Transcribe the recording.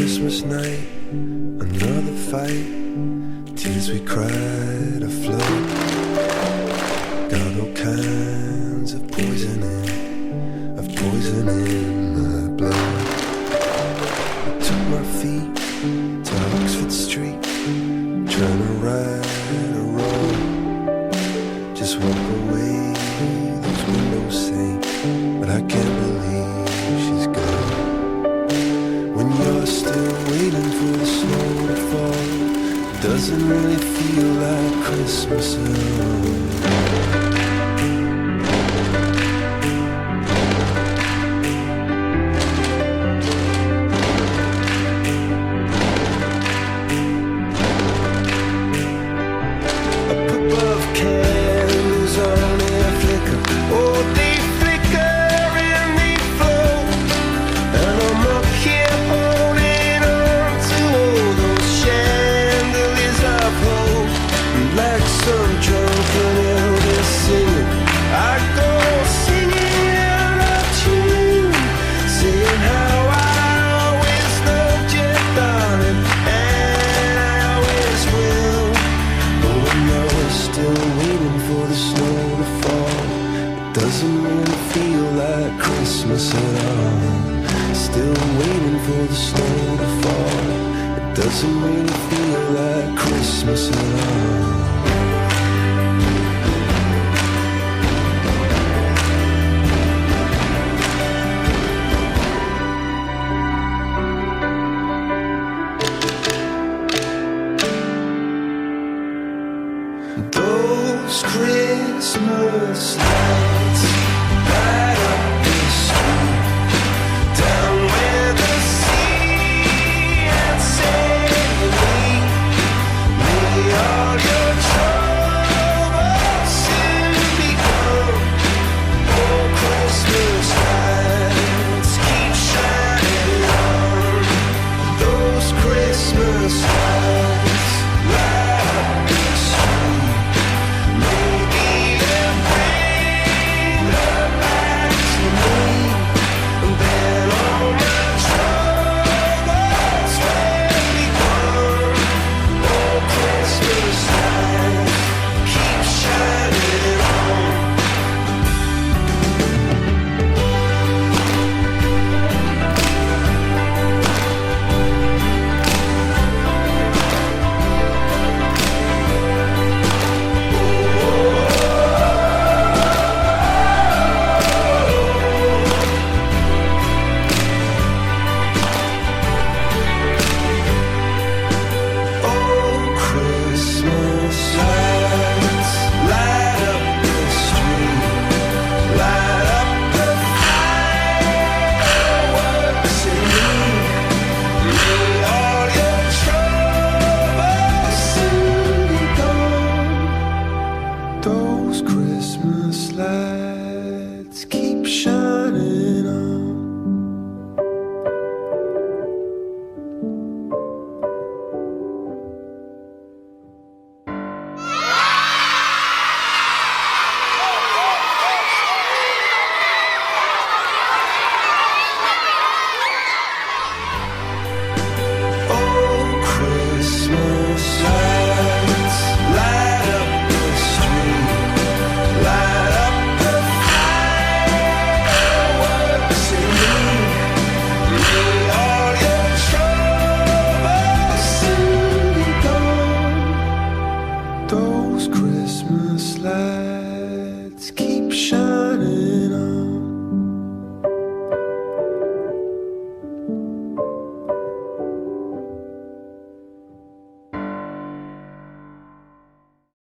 Christmas night, another fight. Tears we cried a flood. Got all kinds of poison in my blood. I took my feet to Oxford Street, trying to right a wrong. Just walk away, those windows say, but I can't believe she's gone. When you're still waiting for the snow to fall, it doesn't really feel like Christmas at all. Doesn't really feel like Christmas at all. Still waiting for the snow to fall. It doesn't really feel like Christmas at all.